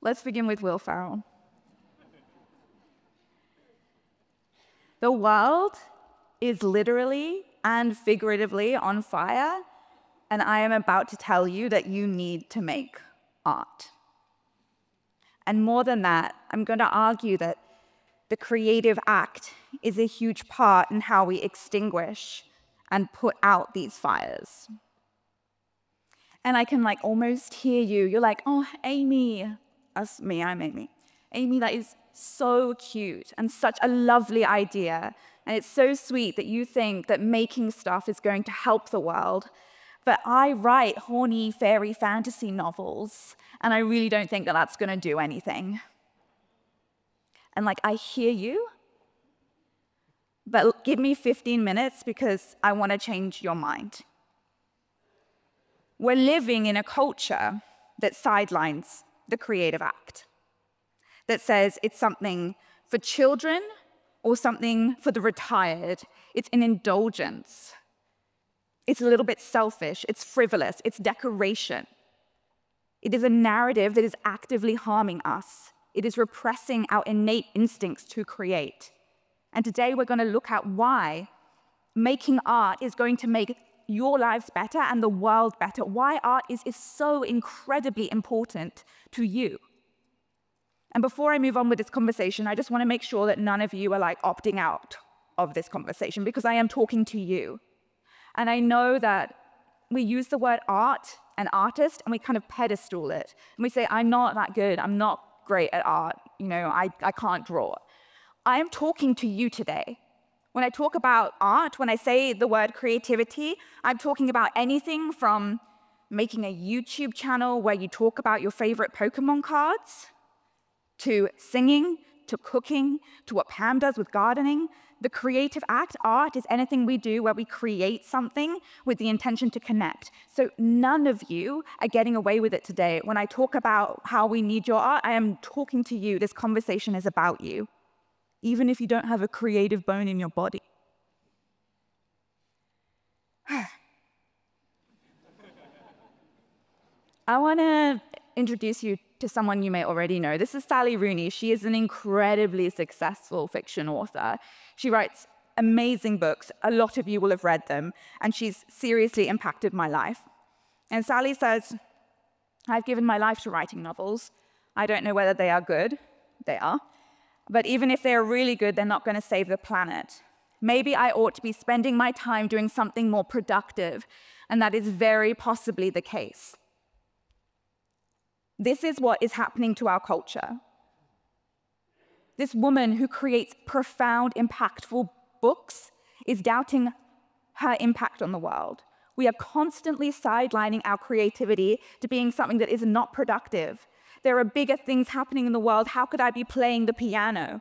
Let's begin with Will Ferrell. The world is literally and figuratively on fire, and I am about to tell you that you need to make art. And more than that, I'm going to argue that the creative act is a huge part in how we extinguish and put out these fires. And I can almost hear you. You're like, oh, Amy. That's me, I'm Amy. Amy, that is so cute and such a lovely idea. And it's so sweet that you think that making stuff is going to help the world. But I write horny fairy fantasy novels, and I really don't think that that's going to do anything. And I hear you, but give me 15 minutes because I want to change your mind. We're living in a culture that sidelines the creative act, that says it's something for children or something for the retired. It's an indulgence. It's a little bit selfish. It's frivolous. It's decoration. It is a narrative that is actively harming us. It is repressing our innate instincts to create. And today we're going to look at why making art is going to make your lives better and the world better, why art is so incredibly important to you. And before I move on with this conversation, I just want to make sure that none of you are opting out of this conversation, because I am talking to you. And I know that we use the word art and artist and we kind of pedestal it. And we say, I'm not that good. I'm not great at art. I can't draw. I am talking to you today. When I talk about art, when I say the word creativity, I'm talking about anything from making a YouTube channel where you talk about your favorite Pokemon cards, to singing, to cooking, to what Pam does with gardening. The creative act, art, is anything we do where we create something with the intention to connect. So none of you are getting away with it today. When I talk about how we need your art, I am talking to you. This conversation is about you, even if you don't have a creative bone in your body. I want to introduce you to someone you may already know. This is Sally Rooney. She is an incredibly successful fiction author. She writes amazing books. A lot of you will have read them, and she's seriously impacted my life. And Sally says, I've given my life to writing novels. I don't know whether they are good. They are. But even if they're really good, they're not going to save the planet. Maybe I ought to be spending my time doing something more productive, and that is very possibly the case. This is what is happening to our culture. This woman who creates profound, impactful books is doubting her impact on the world. We are constantly sidelining our creativity to being something that is not productive. There are bigger things happening in the world. How could I be playing the piano?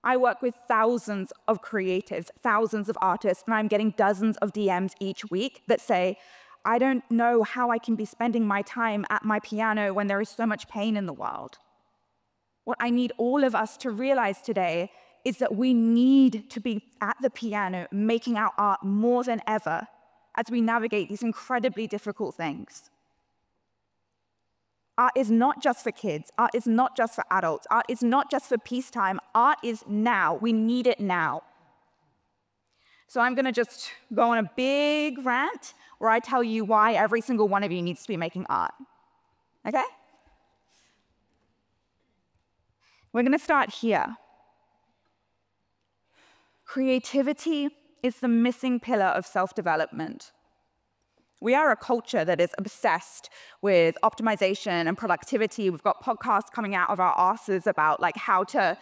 I work with thousands of creatives, thousands of artists, and I'm getting dozens of DMs each week that say, I don't know how I can be spending my time at my piano when there is so much pain in the world. What I need all of us to realize today is that we need to be at the piano, making our art more than ever as we navigate these incredibly difficult things. Art is not just for kids. Art is not just for adults. Art is not just for peacetime. Art is now. We need it now. So I'm going to just go on a big rant where I tell you why every single one of you needs to be making art. Okay? We're going to start here. Creativity is the missing pillar of self-development. We are a culture that is obsessed with optimization and productivity. We've got podcasts coming out of our asses about how to,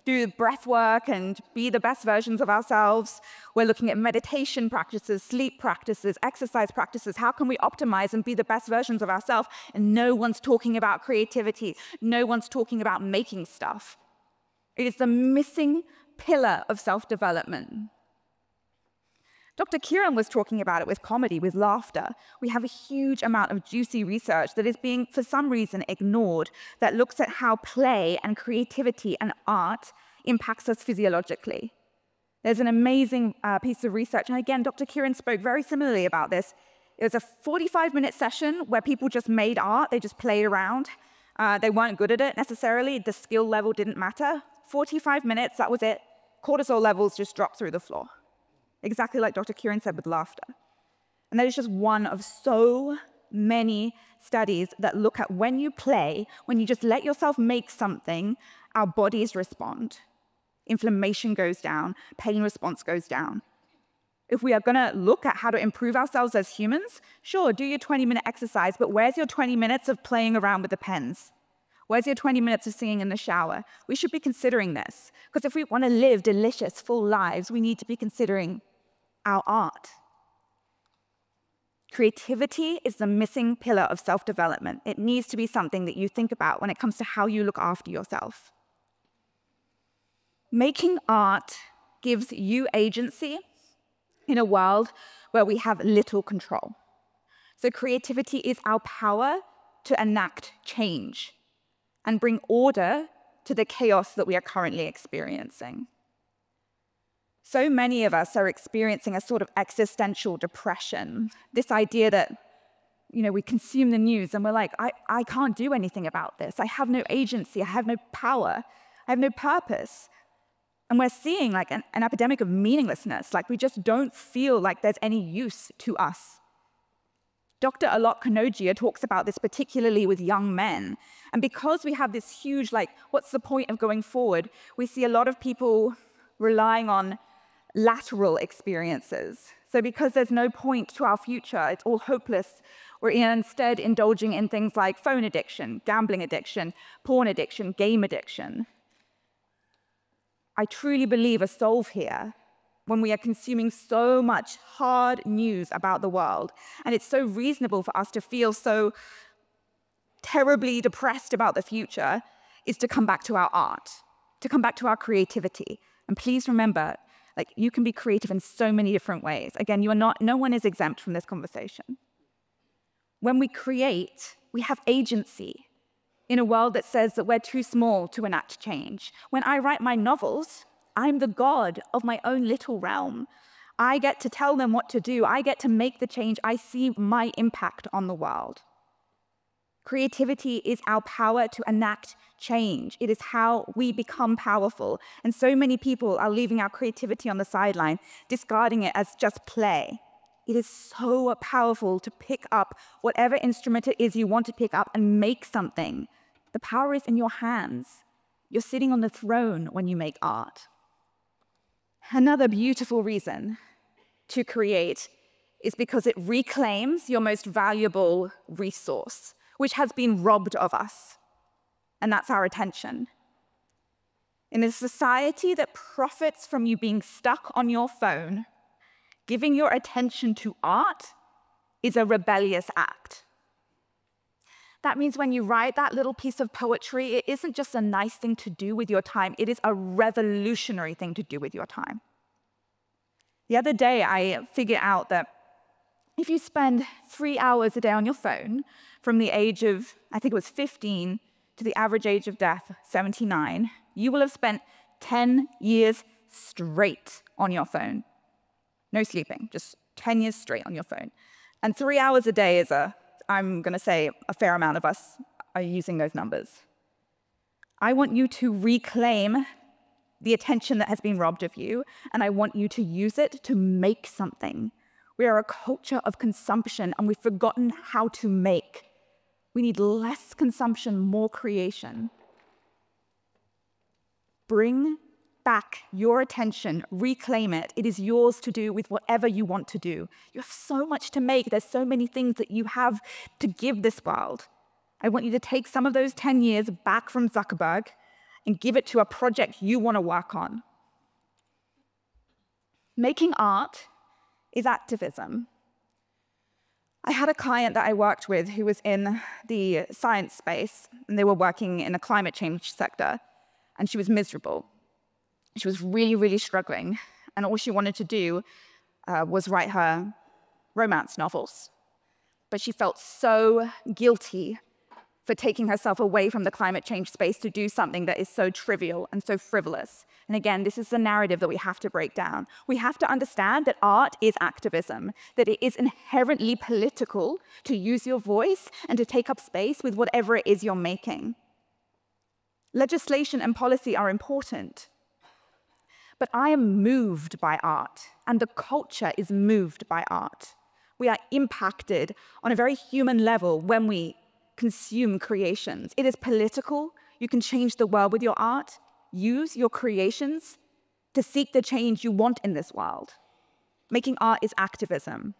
do breath work and be the best versions of ourselves. We're looking at meditation practices, sleep practices, exercise practices. How can we optimize and be the best versions of ourselves? And no one's talking about creativity. No one's talking about making stuff. It is the missing pillar of self-development. Dr. Kieran was talking about it with comedy, with laughter. We have a huge amount of juicy research that is being, for some reason, ignored, that looks at how play and creativity and art impacts us physiologically. There's an amazing piece of research, and again, Dr. Kieran spoke very similarly about this. It was a 45-minute session where people just made art, they just played around. They weren't good at it necessarily. The skill level didn't matter. 45 minutes, that was it. Cortisol levels just dropped through the floor. Exactly like Dr. Kieran said with laughter. And that is just one of so many studies that look at when you play, when you just let yourself make something, our bodies respond. Inflammation goes down, pain response goes down. If we are going to look at how to improve ourselves as humans, sure, do your 20-minute exercise, but where's your 20 minutes of playing around with the pens? Where's your 20 minutes of singing in the shower? We should be considering this, because if we want to live delicious, full lives, we need to be considering our art. Creativity is the missing pillar of self-development. It needs to be something that you think about when it comes to how you look after yourself. Making art gives you agency in a world where we have little control. So creativity is our power to enact change and bring order to the chaos that we are currently experiencing. So many of us are experiencing a sort of existential depression, this idea that, we consume the news and we're like, I can't do anything about this. I have no agency, I have no power, I have no purpose. And we're seeing like an epidemic of meaninglessness, like we just don't feel like there's any use to us. Dr. Alok Kanodia talks about this particularly with young men. And because we have this huge, what's the point of going forward? We see a lot of people relying on lateral experiences. So because there's no point to our future, it's all hopeless, we're instead indulging in things like phone addiction, gambling addiction, porn addiction, game addiction. I truly believe a solve here when we are consuming so much hard news about the world, and it's so reasonable for us to feel so terribly depressed about the future, is to come back to our art, to come back to our creativity. And please remember, you can be creative in so many different ways. Again, no one is exempt from this conversation. When we create, we have agency in a world that says that we're too small to enact change. When I write my novels, I'm the god of my own little realm. I get to tell them what to do. I get to make the change. I see my impact on the world. Creativity is our power to enact change. It is how we become powerful. And so many people are leaving our creativity on the sideline, discarding it as just play. It is so powerful to pick up whatever instrument it is you want to pick up and make something. The power is in your hands. You're sitting on the throne when you make art. Another beautiful reason to create is because it reclaims your most valuable resource, which has been robbed of us, and that's our attention. In a society that profits from you being stuck on your phone, giving your attention to art is a rebellious act. That means when you write that little piece of poetry, it isn't just a nice thing to do with your time, it is a revolutionary thing to do with your time. The other day, I figured out that if you spend 3 hours a day on your phone, from the age of, I think it was 15, to the average age of death, 79, you will have spent 10 years straight on your phone. No sleeping, just 10 years straight on your phone. And 3 hours a day is I'm going to say a fair amount of us are using those numbers. I want you to reclaim the attention that has been robbed of you, and I want you to use it to make something. We are a culture of consumption, and we've forgotten how to make. We need less consumption, more creation. Bring back your attention, reclaim it. It is yours to do with whatever you want to do. You have so much to make. There's so many things that you have to give this world. I want you to take some of those 10 years back from Zuckerberg and give it to a project you want to work on. Making art is activism. I had a client that I worked with who was in the science space, and they were working in a climate change sector, and she was miserable. She was really, really struggling, and all she wanted to do was write her romance novels. But she felt so guilty for taking herself away from the climate change space to do something that is so trivial and so frivolous. And again, this is the narrative that we have to break down. We have to understand that art is activism, that it is inherently political to use your voice and to take up space with whatever it is you're making. Legislation and policy are important, but I am moved by art, and the culture is moved by art. We are impacted on a very human level when we consume creations. It is political. You can change the world with your art. Use your creations to seek the change you want in this world. Making art is activism.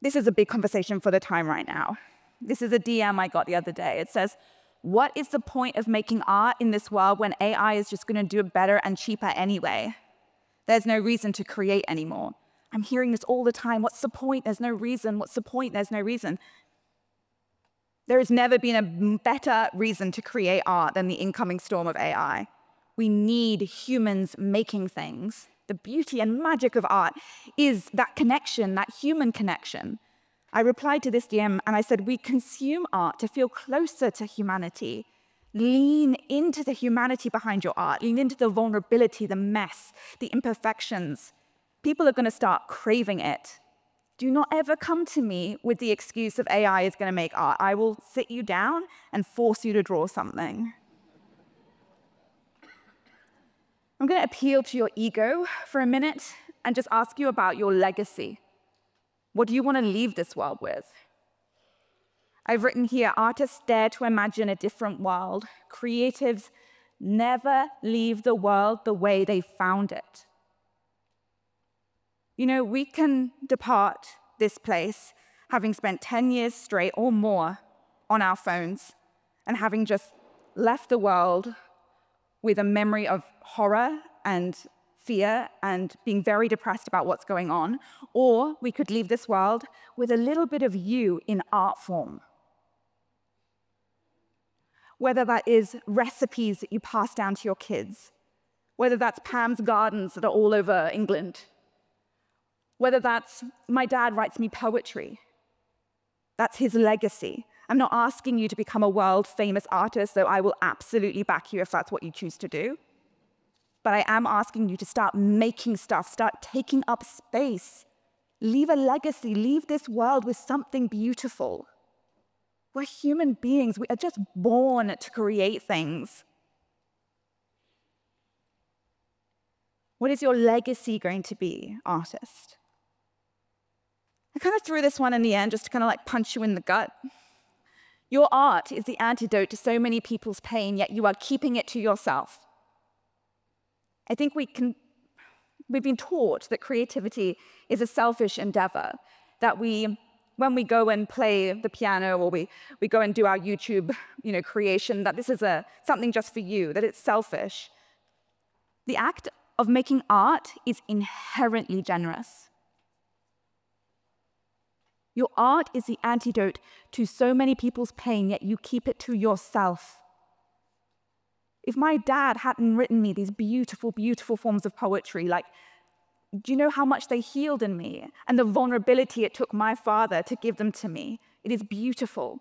This is a big conversation for the time right now. This is a DM I got the other day. It says, what is the point of making art in this world when AI is just going to do it better and cheaper anyway? There's no reason to create anymore. I'm hearing this all the time. What's the point? There's no reason. What's the point? There's no reason. There has never been a better reason to create art than the incoming storm of AI. We need humans making things. The beauty and magic of art is that connection, that human connection. I replied to this DM and I said, we consume art to feel closer to humanity. Lean into the humanity behind your art. Lean into the vulnerability, the mess, the imperfections. People are going to start craving it. Do not ever come to me with the excuse of AI is going to make art. I will sit you down and force you to draw something. I'm going to appeal to your ego for a minute and just ask you about your legacy. What do you want to leave this world with? I've written here, artists dare to imagine a different world. Creatives never leave the world the way they found it. You know, we can depart this place having spent 10 years straight or more on our phones and having just left the world with a memory of horror and fear and being very depressed about what's going on. Or we could leave this world with a little bit of you in art form. Whether that is recipes that you pass down to your kids, whether that's Pam's gardens that are all over England, whether that's my dad writes me poetry. That's his legacy. I'm not asking you to become a world-famous artist, though I will absolutely back you if that's what you choose to do. But I am asking you to start making stuff, start taking up space. Leave a legacy, leave this world with something beautiful. We're human beings. We are just born to create things. What is your legacy going to be, artist? I kind of threw this one in the end just to kind of like punch you in the gut. Your art is the antidote to so many people's pain, yet you are keeping it to yourself. I think we've been taught that creativity is a selfish endeavor, that when we go and play the piano or we go and do our YouTube creation, that this is something just for you, that it's selfish. The act of making art is inherently generous. Your art is the antidote to so many people's pain, yet you keep it to yourself. If my dad hadn't written me these beautiful, beautiful forms of poetry, do you know how much they healed in me and the vulnerability it took my father to give them to me? It is beautiful.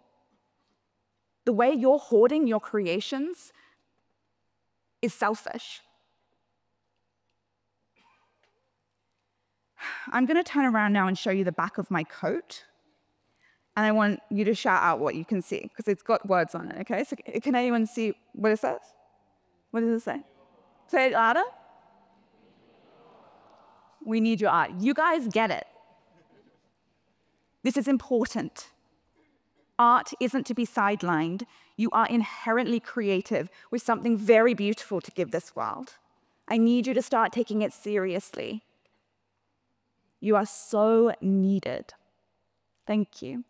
The way you're hoarding your creations is selfish. I'm going to turn around now and show you the back of my coat. And I want you to shout out what you can see, because it's got words on it, okay? So can anyone see what it says? What does it say? Say it louder. We need your art. You guys get it. This is important. Art isn't to be sidelined. You are inherently creative with something very beautiful to give this world. I need you to start taking it seriously. You are so needed. Thank you.